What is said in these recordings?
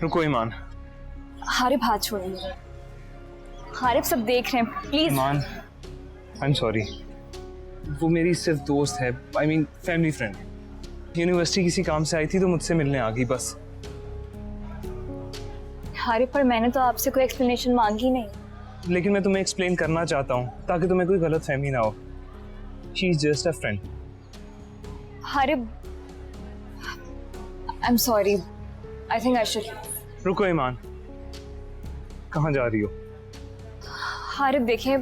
रुको ईमान। हारिब हाथ छोड़िए। हारिब सब देख रहे हैं, please. Iman, I am sorry. वो मेरी सिर्फ दोस्त है, I mean family friend. University किसी काम से आई थी तो मुझसे मिलने आ गई बस। हारिब, पर मैंने तो आपसे कोई एक्सप्लेनेशन मांगी नहीं। लेकिन मैं तुम्हें एक्सप्लेन करना चाहता हूँ ताकि तुम्हें कोई गलत फहमी ना हो। She is just a friend. Harib, I am sorry. I think I should. रुको ईमान, कहाँ जा रही हो? हारिब देखिए,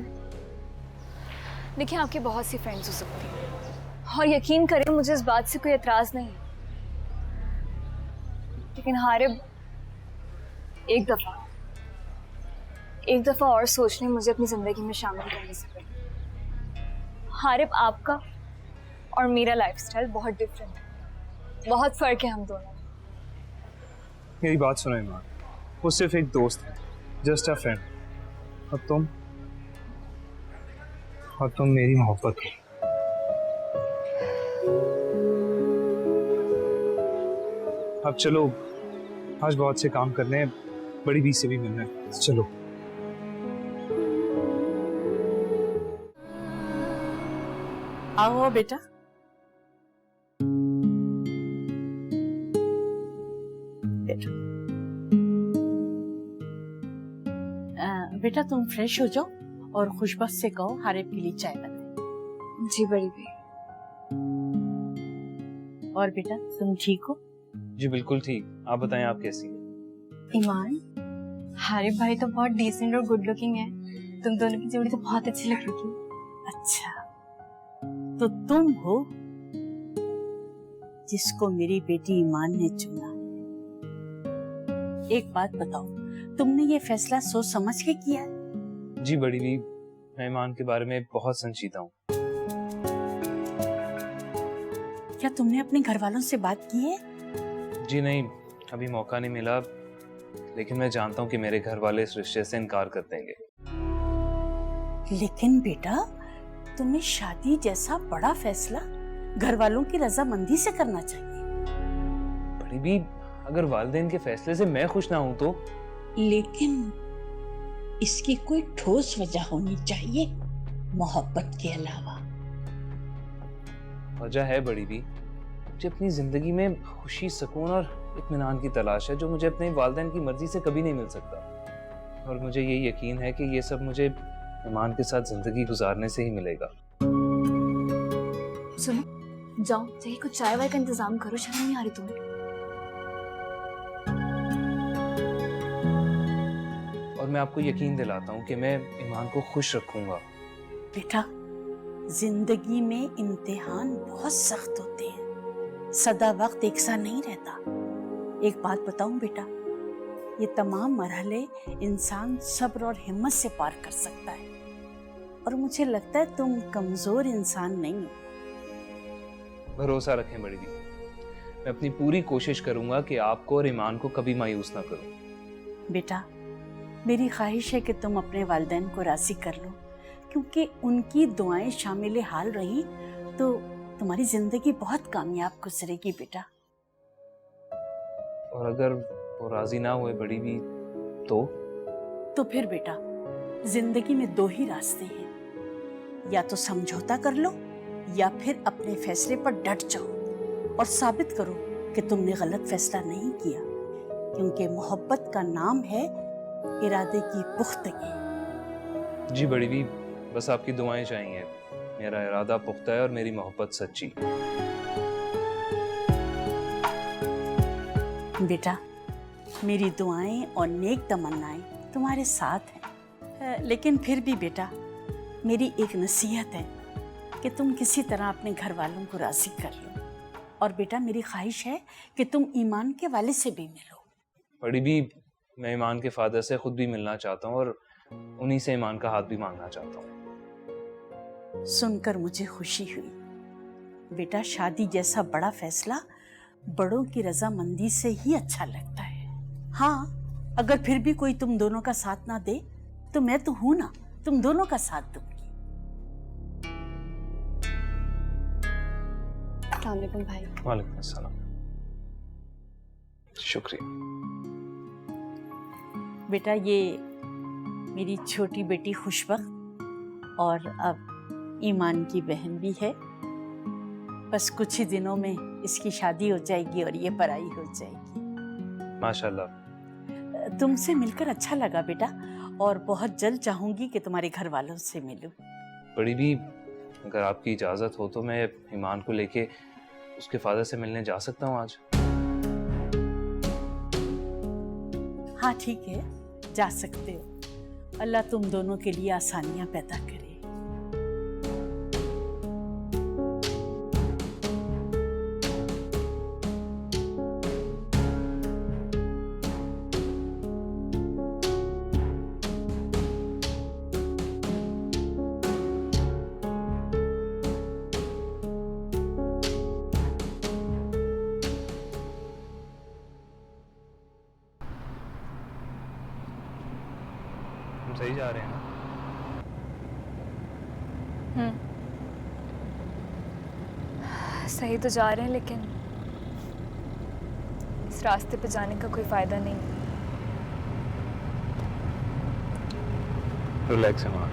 आपकी बहुत सी फ्रेंड्स हो सकती हैं और यकीन करें मुझे इस बात से कोई एतराज नहीं है, लेकिन हारिब एक दफा और सोच लें मुझे अपनी जिंदगी में शामिल करने से पहले। हारिब, आपका और मेरा लाइफस्टाइल बहुत डिफरेंट है, बहुत फर्क है हम दोनों में। मेरी बात सुनो ईमान, वो सिर्फ एक दोस्त है, जस्ट अ फ्रेंड। और तुम मेरी मोहब्बत हो। अब चलो, आज बहुत से काम करने हैं, बड़ी बी से भी मिलना है, चलो। आओ बेटा। बेटा तुम फ्रेश हो जाओ और खुशबख्त से कहो हारिब के लिए चाय बनाए। जी बड़ी भी। और बेटा तुम ठीक हो? जी बिल्कुल ठीक। आप बताएं, आप कैसी हैं? ईमान, हारिब भाई तो बहुत डिसेंट और गुड लुकिंग है। तुम दोनों की जोड़ी तो बहुत अच्छी लग रही है। अच्छा, तो तुम हो जिसको मेरी बेटी ईमान ने चुना। एक बात बताओ, तुमने ये फैसला सोच समझ के किया है? जी बड़ी भी, मैं ईमान के बारे में बहुत संजीदा हूँ। क्या तुमने अपने घर वालों से बात की है? जी नहीं, अभी मौका नहीं मिला, लेकिन मैं जानता हूँ कि मेरे घर वाले इस रिश्ते से इनकार कर देंगे। लेकिन बेटा, तुम्हें शादी जैसा बड़ा फैसला घर वालों की रजामंदी से करना चाहिए। बड़ी भी, अगर वालिदैन के फैसले से मैं खुश ना हूं तो? लेकिन इसकी कोई ठोस वजह होनी चाहिए मोहब्बत के अलावा। वजह है बड़ी भी, मुझे अपनी जिंदगी में खुशी, सुकून और इत्मीनान की तलाश है, जो मुझे अपने वालिदैन की मर्जी से कभी नहीं मिल सकता। और मुझे ये यकीन है कि ये सब मुझे ईमान के साथ जिंदगी गुजारने से ही मिलेगा। सुनो, जाओ चाहिए कुछ चाय वाय का इंतजाम करो, शर्म नहीं आ रही तुम्हें? और मैं आपको यकीन दिलाता हूँ कि मैं ईमान को खुश रखूंगा। बेटा, जिंदगी में इम्तिहान बहुत सख्त होते हैं, सदा वक्त एक सा नहीं रहता। एक बात बताऊं बेटा, ये तमाम मरहले इंसान सब्र और हिम्मत से पार कर सकता है। और मुझे लगता है तुम कमजोर इंसान नहीं हो। भरोसा रखें बड़ी दी, मैं अपनी पूरी कोशिश करूंगा कि आपको और ईमान को कभी मायूस ना करूं। बेटा, मेरी ख्वाहिश है कि तुम अपने वालिदैन को राजी कर लो, क्योंकि उनकी दुआएं शामिल हाल रही तो तुम्हारी जिंदगी बहुत कामयाब गुजरेगी बेटा। और अगर वो राजी ना हुए बड़ी भी तो फिर बेटा, जिंदगी में दो ही रास्ते हैं, या तो समझौता कर लो या फिर अपने फैसले पर डट जाओ और साबित करो कि तुमने गलत फैसला नहीं किया, क्योंकि मोहब्बत का नाम है इरादे की पुख्तगी। जी बड़ी भी, बस आपकी दुआएं चाहिए। मेरा इरादा पुख्ता है और मेरी मोहब्बत सच्ची। बेटा, मेरी दुआएं और नेक तमन्नाएं तुम्हारे साथ हैं, लेकिन फिर भी बेटा, मेरी एक नसीहत है कि तुम किसी तरह अपने घर वालों को राजी कर लो। और बेटा, मेरी ख्वाहिश है कि तुम ईमान के वाले से भी मिलो। बड़ी भी, मैं ईमान के फादर से खुद भी मिलना चाहता हूँ और उन्हीं से ईमान का हाथ भी मांगना चाहता हूँ। सुनकर मुझे खुशी हुई। बेटा, शादी जैसा बड़ा फैसला बड़ों की रजामंदी से ही अच्छा लगता है। हाँ, अगर फिर भी कोई तुम दोनों का साथ ना दे तो मैं तो हूं ना, तुम दोनों का साथ दूंगी। अस्सलाम वालेकुम भाई। वालेकुम अस्सलाम। शुक्रिया। बेटा ये मेरी छोटी बेटी खुशबख्त और अब ईमान की बहन भी है। बस कुछ ही दिनों में इसकी शादी हो जाएगी और ये पढ़ाई हो जाएगी। माशाल्लाह। तुमसे मिलकर अच्छा लगा बेटा, और बहुत जल्द चाहूंगी कि तुम्हारे घर वालों से मिलूं। बड़ी भी, अगर आपकी इजाज़त हो तो मैं ईमान को लेके उसके फादर से मिलने जा सकता हूँ आज? हाँ ठीक है, जा सकते हो। अल्लाह तुम दोनों के लिए आसानियां पैदा करे। हम सही जा रहे हैं ना? सही तो जा रहे हैं, लेकिन इस रास्ते पे जाने का कोई फायदा नहीं। रिलैक्स ईमान।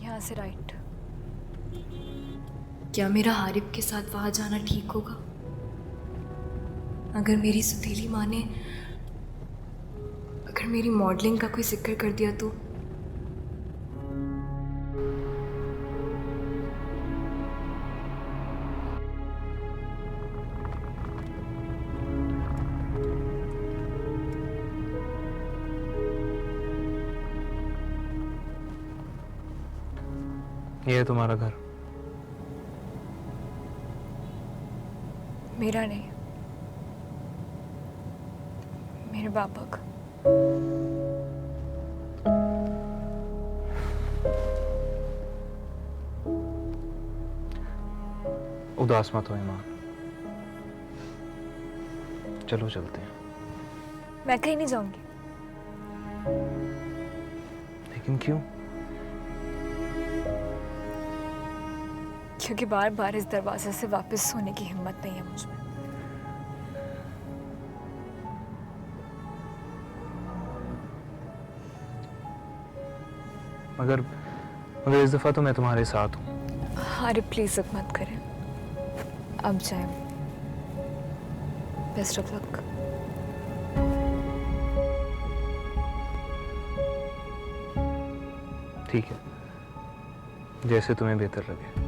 यहाँ से राइट। क्या मेरा हारिब के साथ वहां जाना ठीक होगा? अगर मेरी सुतीली माँ ने अगर मेरी मॉडलिंग का कोई जिक्र कर दिया तो? ये है तुम्हारा घर। मेरा नहीं, मेरे पापा का। उदास मत हो ईमान, चलो चलते हैं। मैं कहीं नहीं जाऊंगी। लेकिन क्यों? क्योंकि बार बार इस दरवाजे से वापस होने की हिम्मत नहीं है मुझ में। मगर मगर इस दफा तो मैं तुम्हारे साथ हूँ। हारिब प्लीज मत करें, अब जाए। Best of luck. ठीक है, जैसे तुम्हें बेहतर लगे।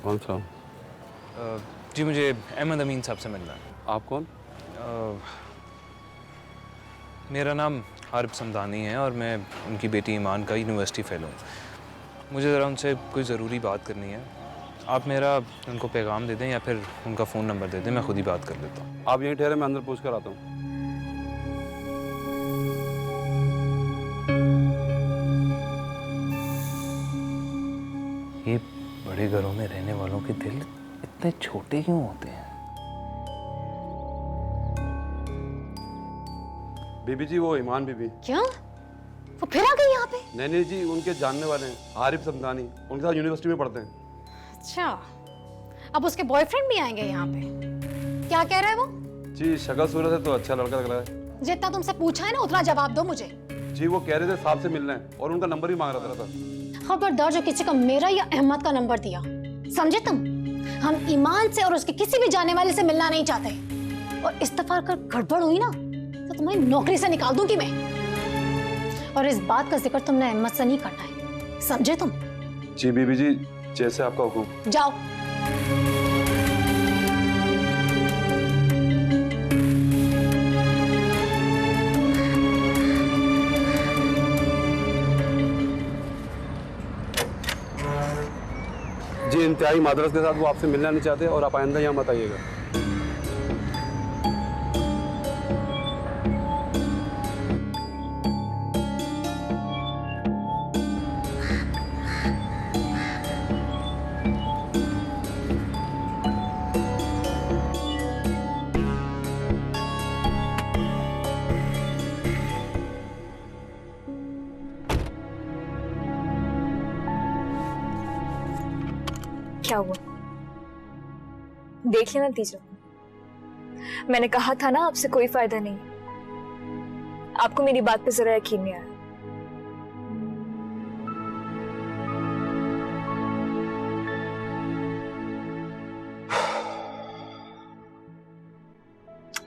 कौन सा? जी मुझे अहमद अमीन साहब से मिलना है। आप कौन? मेरा नाम हारिब समदानी है और मैं उनकी बेटी ईमान का यूनिवर्सिटी फेलो हूँ। मुझे ज़रा उनसे कोई ज़रूरी बात करनी है। आप मेरा उनको पैगाम दे दें या फिर उनका फ़ोन नंबर दे दें, मैं खुद ही बात कर लेता हूँ। आप यहीं ठहरे, मैं अंदर पूछ कर आता हूँ। ये बड़े घरों में रहने वालों के दिल इतने छोटे क्यों होते हैं? बीबी जी, वो ईमान बीबी। क्या वो फिर आ गई यहाँ पे? नहीं जी, उनके जानने वाले हैं, हारिब समदानी, उनके साथ यूनिवर्सिटी में पढ़ते हैं। अच्छा, अब उसके बॉयफ्रेंड भी आएंगे यहाँ पे? क्या कह रहा है वो? जी शक्ल सूरत है तो अच्छा लड़का लग रहा है। जितना तुमसे पूछा है ना उतना जवाब दो मुझे। जी वो कह रहे थे साहब से मिलना है और उनका नंबर भी मांग रहा था। खबरदार जो किसी का मेरा या अहमद का नंबर दिया, समझे तुम? हम ईमान से और उसके किसी भी जाने वाले से मिलना नहीं चाहते, और इस दफा अगर गड़बड़ हुई ना तो तुम्हारी नौकरी से निकाल दूंगी मैं। और इस बात का जिक्र तुमने अहमद से नहीं करना है, समझे तुम? जी बीबी जी, जैसे आपका हुक्म। जाओ। किसी इंतहाई मादरत के साथ वो आपसे मिलना नहीं चाहते और आप आइंदा यहाँ मत आइएगा। क्या हुआ? देख लिया नतीजा। मैंने कहा था ना आपसे कोई फायदा नहीं। आपको मेरी बात पे जरा यकीन नहीं आया।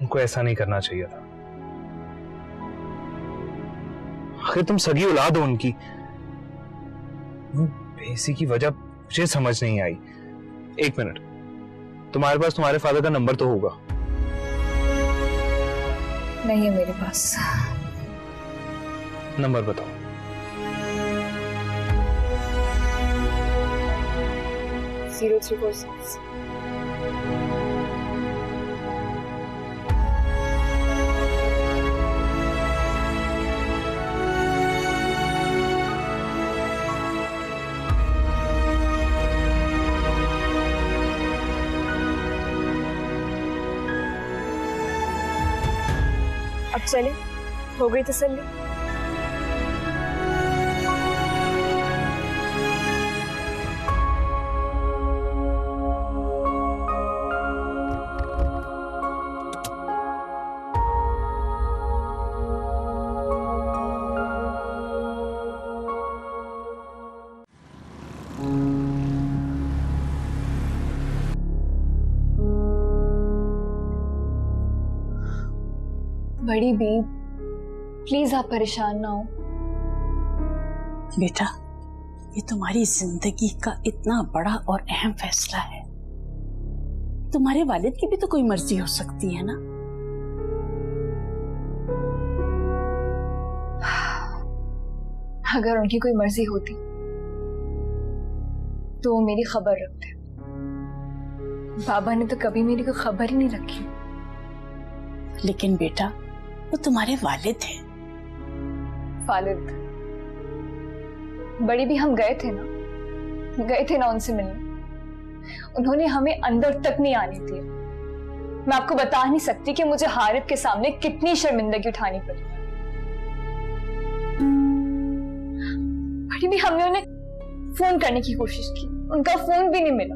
उनको ऐसा नहीं करना चाहिए था। आखिर तुम सगी औलाद हो उनकी। बेसी की वजह मुझे समझ नहीं आई। एक मिनट, तुम्हारे पास तुम्हारे फादर का नंबर तो होगा? नहीं है मेरे पास। नंबर बताओ। जीरो 346। अब चले, हो गई तसल्ली? बड़ी बी, प्लीज आप परेशान ना हो। बेटा, ये तुम्हारी जिंदगी का इतना बड़ा और अहम फैसला है। तुम्हारे वालिद की भी तो कोई मर्जी हो सकती है ना। अगर उनकी कोई मर्जी होती तो वो मेरी खबर रखते। बाबा ने तो कभी मेरी कोई खबर ही नहीं रखी। लेकिन बेटा, वो तुम्हारे वालिद हैं। वालिद? बड़ी भी हम गए थे ना उनसे मिलने। उन्होंने हमें अंदर तक नहीं आने दिया। मैं आपको बता नहीं सकती कि मुझे हारिब के सामने कितनी शर्मिंदगी उठानी पड़ी। बड़ी भी हमने उन्हें फोन करने की कोशिश की, उनका फोन भी नहीं मिला।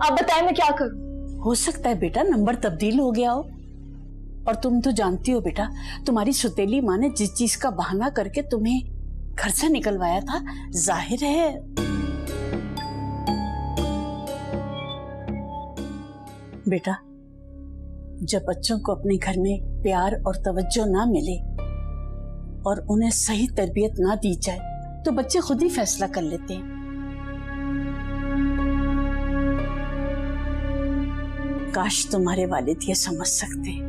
आप बताएं मैं क्या करूं? हो सकता है बेटा नंबर तब्दील हो गया हो। और तुम तो जानती हो बेटा, तुम्हारी सुतेली माँ ने जिस चीज का बहाना करके तुम्हें घर से निकलवाया था, जाहिर है बेटा, जब बच्चों को अपने घर में प्यार और तवज्जो ना मिले और उन्हें सही तरबियत ना दी जाए तो बच्चे खुद ही फैसला कर लेते हैं। काश तुम्हारे वालिद ये समझ सकते।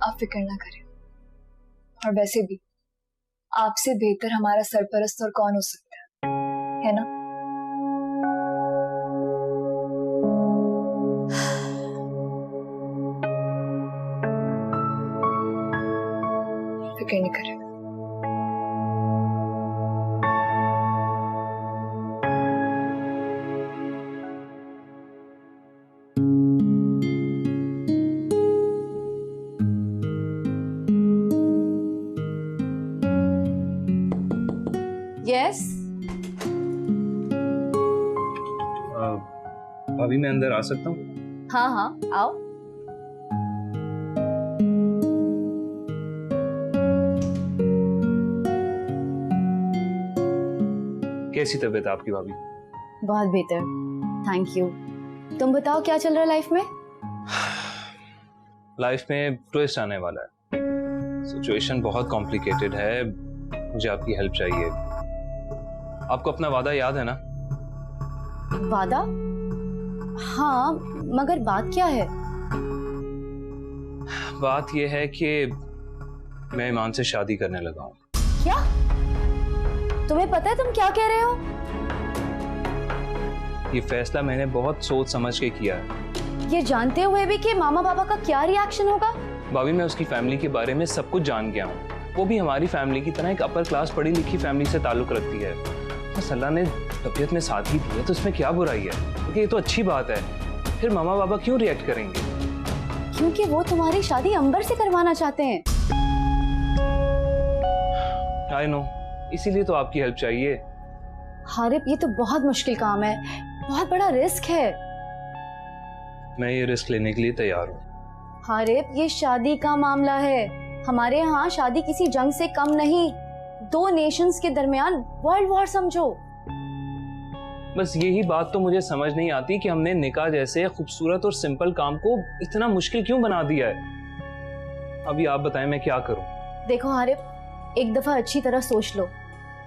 आप फिक्र ना करें। और वैसे भी आपसे बेहतर हमारा सरपरस्त और कौन हो सकता है ना? फिक्र नहीं करें। यस, भाभी मैं अंदर आ सकता हूँ? हाँ हाँ आओ। कैसी तबीयत है आपकी भाभी? बहुत बेहतर, थैंक यू। तुम बताओ क्या चल रहा है लाइफ में? लाइफ में ट्विस्ट आने वाला है। सिचुएशन बहुत कॉम्प्लिकेटेड है, मुझे आपकी हेल्प चाहिए। आपको अपना वादा याद है ना? वादा? हाँ, मगर बात क्या है? बात यह है कि मैं ईमान से शादी करने लगा हूँ। क्या? तुम्हें पता है तुम क्या कह रहे हो? ये फैसला मैंने बहुत सोच समझ के किया है। ये जानते हुए भी कि मामा पापा का क्या रिएक्शन होगा? भाभी, मैं उसकी फैमिली के बारे में सब कुछ जान गया हूँ। वो भी हमारी फैमिली की तरह एक अपर क्लास पढ़ी लिखी फैमिली से ताल्लुक रखती है। बस अल्लाह ने तबीयत में साथ ही दी है तो इसमें क्या बुराई है? क्योंकि ये तो अच्छी बात है। फिर मामा पापा क्यों रिएक्ट करेंगे? क्योंकि वो तुम्हारी शादी अंबर से करवाना चाहते हैं। आई नो, इसीलिए तो आपकी हेल्प चाहिए। हारिब, ये तो बहुत मुश्किल काम है, बहुत बड़ा रिस्क है। मैं ये रिस्क लेने के लिए तैयार हूँ। हारिब, ये शादी का मामला है। हमारे यहाँ शादी किसी जंग से कम नहीं। 2 नेशंस के दरमियान वर्ल्ड वॉर समझो। बस यही बात तो मुझे समझ नहीं आती कि हमने निकाह जैसे खूबसूरत और सिंपल काम को इतना मुश्किल क्यों बना दिया है। अभी आप बताएं मैं क्या करूं? देखो हारिब, एक दफा अच्छी तरह सोच लो,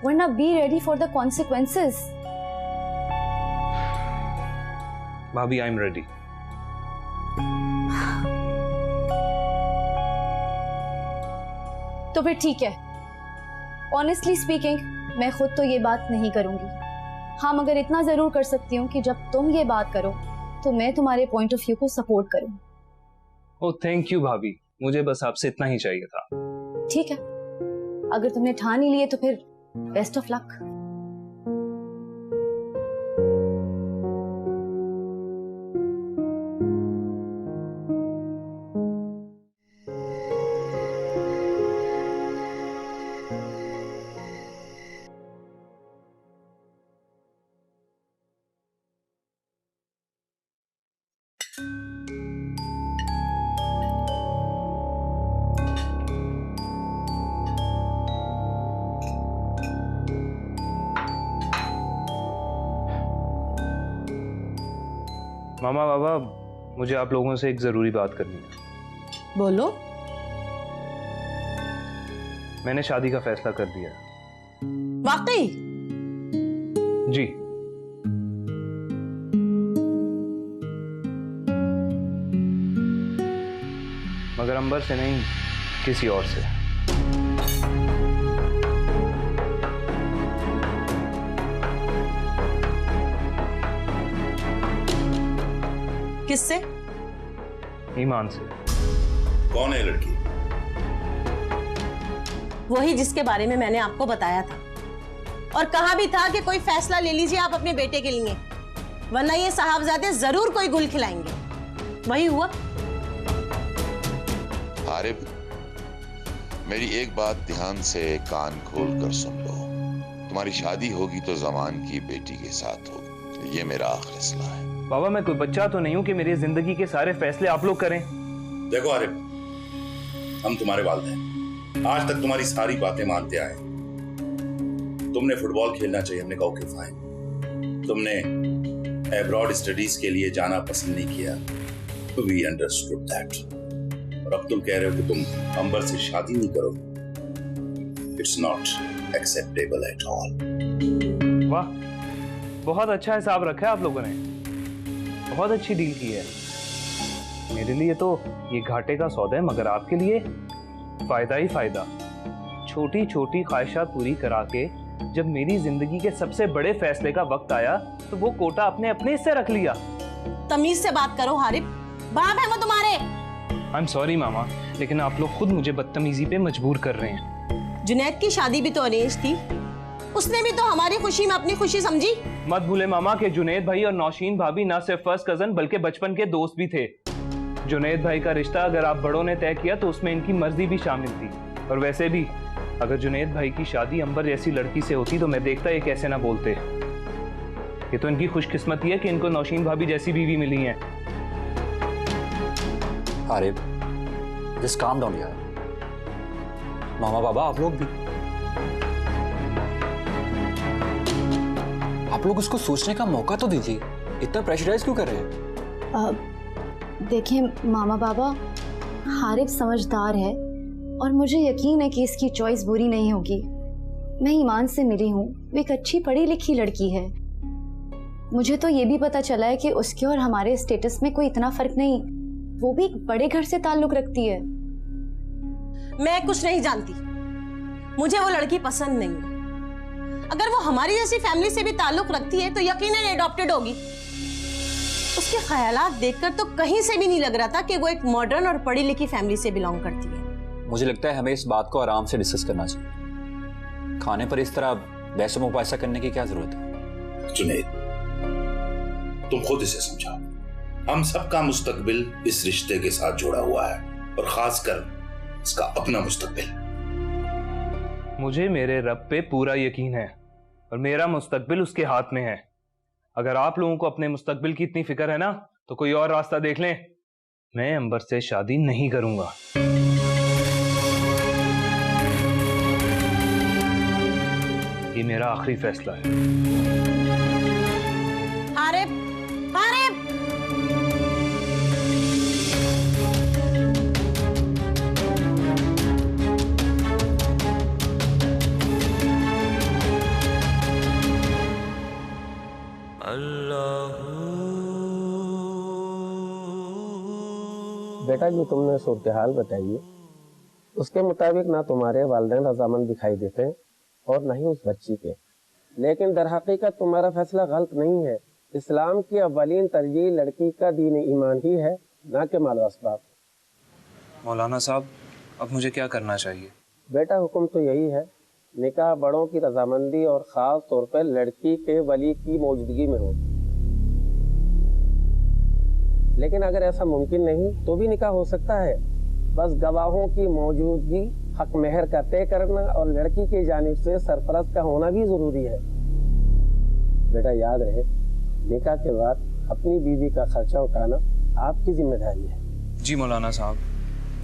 वरना be ready for the consequences. भाभी, आई एम रेडी। तो फिर ठीक है। ऑनेस्टली स्पीकिंग, मैं खुद तो ये बात नहीं करूंगी। हाँ, मगर इतना जरूर कर सकती हूँ कि जब तुम ये बात करो तो मैं तुम्हारे पॉइंट ऑफ व्यू को सपोर्ट करूँ। ओह थैंक यू भाभी, मुझे बस आपसे इतना ही चाहिए था। ठीक है, अगर तुमने ठान ही लिए तो फिर बेस्ट ऑफ लक। मामा बाबा, मुझे आप लोगों से एक जरूरी बात करनी है। बोलो। मैंने शादी का फैसला कर दिया। वाकई? जी। मगर अंबर से नहीं, किसी और से। किससे? ईमान से। कौन है लड़की? वही जिसके बारे में मैंने आपको बताया था और कहा भी था कि कोई फैसला ले लीजिए आप अपने बेटे के लिए, वरना ये साहबजादे जरूर कोई गुल खिलाएंगे। वही हुआ। हारिब, मेरी एक बात ध्यान से कान खोल कर सुन लो। तुम्हारी शादी होगी तो जमान की बेटी के साथ होगी, ये मेरा फैसला है। बाबा, मैं कोई बच्चा तो नहीं हूं कि मेरी जिंदगी के सारे फैसले आप लोग करें। देखो हारिब, हम तुम्हारे वालिदैन, आज तक तुम्हारी सारी बातें मानते आए। तुमने फुटबॉल खेलना चाहिए, हमने कहा ओके फाइन। तुमने एब्रॉड स्टडीज के लिए जाना पसंद नहीं किया, वी अंडरस्टूड दैट। और अब तुम कह रहे हो कि तुम अंबर से शादी नहीं करोगे। It's not acceptable at all. वाह, बहुत अच्छा हिसाब रखा है आप लोगों ने। बहुत अच्छी डील की है। मेरे लिए तो ये घाटे का सौदा है, मगर आपके लिए फायदा ही फायदा। छोटी छोटी ख्वाहिशात पूरी करा के जब मेरी जिंदगी के सबसे बड़े फैसले का वक्त आया तो वो कोटा अपने अपने हिस्से रख लिया। तमीज से बात करो हारिब, बाप है वो तुम्हारे। आई एम सॉरी मामा, लेकिन आप लोग खुद मुझे बदतमीजी पे मजबूर कर रहे हैं। जुनैद की शादी भी तो अरेंज थी, उसने भी तो हमारी खुशी में अपनी खुशी समझी। मत भूले मामा के जुनैद भाई और नौशीन भाभी ना सिर्फ फर्स्ट कजन बल्कि बचपन के दोस्त भी थे। जुनैद भाई का रिश्ता अगर आप बड़ों ने तय किया तो उसमें इनकी मर्जी भी शामिल थी। और वैसे भी अगर जुनैद भाई की शादी अंबर जैसी लड़की से होती तो मैं देखता ये कैसे ना बोलते। ये तो इनकी खुशकिस्मती है कि इनको नौशीन भाभी जैसी बीवी मिली है। हारिब, जस्ट काम डाउन यार। मामा बाबा, आप लोग भी, आप लोग उसको सोचने का मौका तो दीजिए। इतना प्रेशराइज क्यों कर रहे हैं? देखिए मामा बाबा, हारिब समझदार है और मुझे यकीन है कि इसकी चॉइस बुरी नहीं होगी। मैं ईमान से मिली हूँ, वो एक अच्छी पढ़ी लिखी लड़की है। मुझे तो ये भी पता चला है कि उसके और हमारे स्टेटस में कोई इतना फर्क नहीं। वो भी एक बड़े घर से ताल्लुक रखती है। मैं कुछ नहीं जानती, मुझे वो लड़की पसंद नहीं है। अगर वो हमारी जैसी फैमिली से भी ताल्लुक रखती है तो यकीनन एडॉप्टेड होगी। उसके ख्यालात देखकर तो कहीं से भी नहीं लग रहा था कि वो एक मॉडर्न और पढ़ी लिखी फैमिली से बिलोंग करती है। मुझे लगता है हमें इस बात को आराम से डिस्कस करना चाहिए। खाने पर इस तरह बहस मुबाहिसा करने की क्या जरूरत है? जुनैद, तुम खुद इसे समझाओ। हम सबका मुस्तकबिल इस रिश्ते के साथ जुड़ा हुआ है और खासकर इसका अपना मुस्तकबिल। मुझे मेरे रब पे पूरा यकीन है और मेरा मुस्तकबिल उसके हाथ में है। अगर आप लोगों को अपने मुस्तकबिल की इतनी फिक्र है ना, तो कोई और रास्ता देख लें। मैं अंबर से शादी नहीं करूंगा। ये मेरा आखिरी फैसला है। आरिफ, आरिफ! बेटा, जो तुमने सूरत हाल बताई है उसके मुताबिक ना तुम्हारे वालिदैन रजामंद दिखाई देते हैं और न ही उस बच्ची के। लेकिन दरहकीकत तुम्हारा फैसला गलत नहीं है। इस्लाम की अव्वलीन तरजीह लड़की का दीन ईमान ही है, ना कि माल व असबाब। मौलाना साहब, अब मुझे क्या करना चाहिए? बेटा, हुक्म तो यही है, निकाह बड़ों की रजामंदी और ख़ास तौर पर लड़की के वली की मौजूदगी में हो। लेकिन अगर ऐसा मुमकिन नहीं तो भी निकाह हो सकता है। बस गवाहों की मौजूदगी, हक मेहर का तय करना और लड़की की जानिब से सरपरस्त का होना भी ज़रूरी है। बेटा, याद रहे, निकाह के बाद अपनी बीवी का खर्चा उठाना आपकी जिम्मेदारी है। जी मौलाना साहब,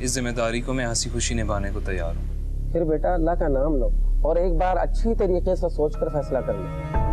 इस जिम्मेदारी को मैं हंसी खुशी निभाने को तैयार हूँ। फिर बेटा अल्लाह का नाम लो और एक बार अच्छी तरीके से सोचकर फैसला कर लो।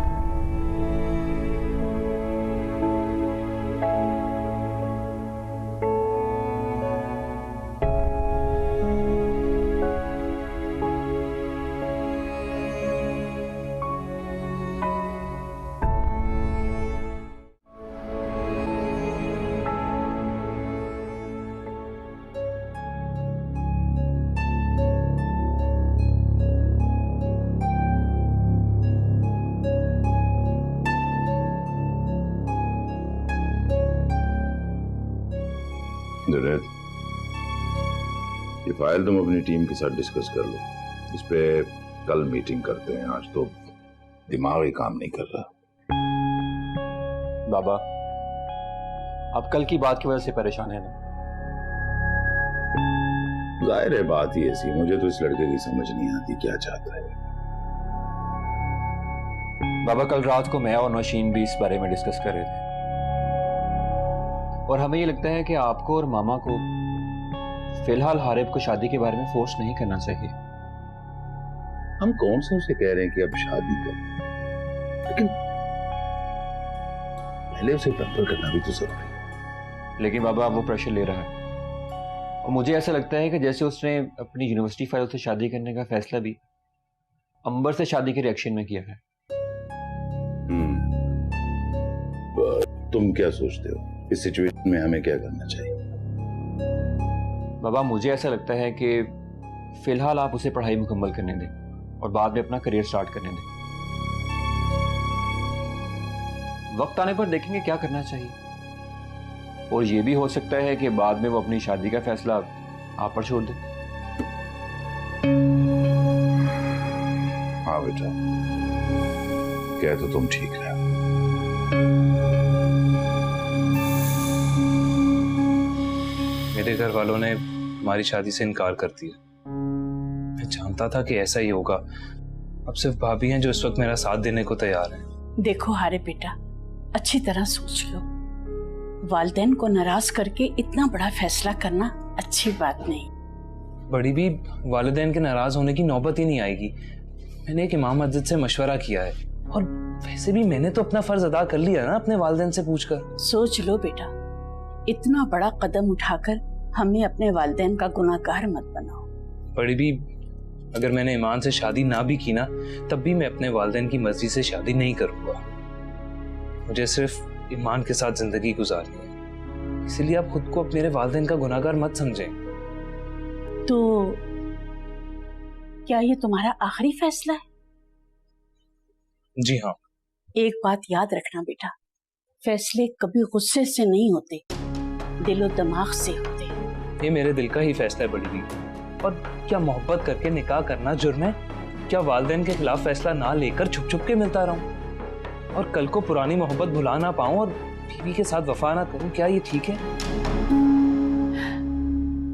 जुनैद, ये फाइल तुम अपनी टीम के साथ डिस्कस कर लो। इस पे कल मीटिंग करते हैं, आज तो दिमाग ही काम नहीं कर रहा। बाबा, आप कल की बात की वजह से परेशान हैं ना? जाहिर है बात ही ऐसी, मुझे तो इस लड़के की समझ नहीं आती क्या चाहता है। बाबा, कल रात को मैं और नौशीन भी इस बारे में डिस्कस कर रहे थे और हमें ये लगता है कि आपको और मामा को फिलहाल हारिब को शादी के बारे में फोर्स नहीं करना चाहिए। हम कौन से उसे कह रहे हैं कि अब शादी कर, लेकिन पहले उसे तंत्र करना भी तो जरूरी है। लेकिन बाबा, वो प्रेशर ले रहा है और मुझे ऐसा लगता है कि जैसे उसने अपनी यूनिवर्सिटी फाइल से शादी करने का फैसला भी अंबर से शादी के रिएक्शन में किया है। तुम क्या सोचते हो, इस सिचुएशन में हमें क्या करना चाहिए? बाबा, मुझे ऐसा लगता है कि फिलहाल आप उसे पढ़ाई मुकम्मल करने दें और बाद में अपना करियर स्टार्ट करने दें। वक्त आने पर देखेंगे क्या करना चाहिए और ये भी हो सकता है कि बाद में वो अपनी शादी का फैसला आप पर छोड़ दे। हाँ बेटा, कह तो तुम ठीक है। मेरे घर वालों ने हमारी शादी से इनकार कर दिया। मैं जानता था कि ऐसा ही होगा। अब सिर्फ भाभी हैं जो इस वक्त मेरा साथ देने को तैयार हैं। देखो हारे बेटा, अच्छी तरह सोच लो। वालिदैन को नाराज करके इतना बड़ा फैसला करना अच्छी बात नहीं। बड़ी भी, वालिदैन के नाराज होने की नौबत ही नहीं आएगी। मैंने एक इमाम मस्जिद से मशवरा किया है और वैसे भी मैंने तो अपना फर्ज अदा कर लिया ना अपने वालिदैन से पूछकर। सोच लो बेटा, इतना बड़ा कदम उठाकर हमें अपने वालिदैन का गुनाहगार मत बनाओ। बड़ी भी, अगर मैंने ईमान से शादी ना भी की ना, तब भी मैं अपने वालिदैन की मर्जी से शादी नहीं करूंगा। मुझे सिर्फ ईमान के साथ जिंदगी गुजारनी है, इसलिए आप खुद को मेरे वालिदैन का गुनाहगार मत समझें। तो क्या ये तुम्हारा आखिरी फैसला है? जी हाँ। एक बात याद रखना बेटा, फैसले कभी गुस्से से नहीं होते, दिलो दिमाग से होते। ये मेरे दिल का ही फैसला है बड़ी बीवी। और क्या मोहब्बत करके निकाह करना जुर्म है? क्या वालिदैन के खिलाफ फैसला ना लेकर छुप छुप के मिलता रहूं और कल को पुरानी मोहब्बत भुला ना पाऊं और बीवी के साथ वफा ना करूं? क्या ये ठीक है?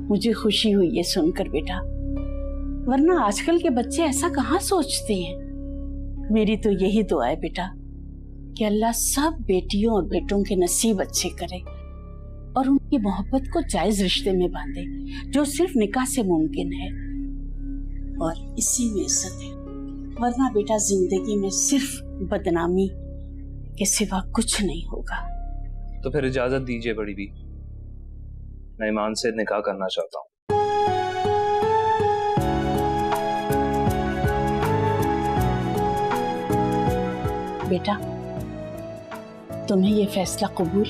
मुझे खुशी हुई ये सुनकर बेटा, वरना आजकल के बच्चे ऐसा कहाँ सोचते हैं। मेरी तो यही दुआ है बेटा कि अल्लाह सब बेटियों और बेटों के नसीब अच्छे करे और उनकी मोहब्बत को जायज रिश्ते में बांधे जो सिर्फ निकाह से मुमकिन है, और इसी में इज्जत है। वरना बेटा जिंदगी में सिर्फ बदनामी के सिवा कुछ नहीं होगा। तो फिर इजाजत दीजिए बड़ी बीवी, मैं ईमान से निकाह करना चाहता हूँ। बेटा तुम्हें ये फैसला कबूल?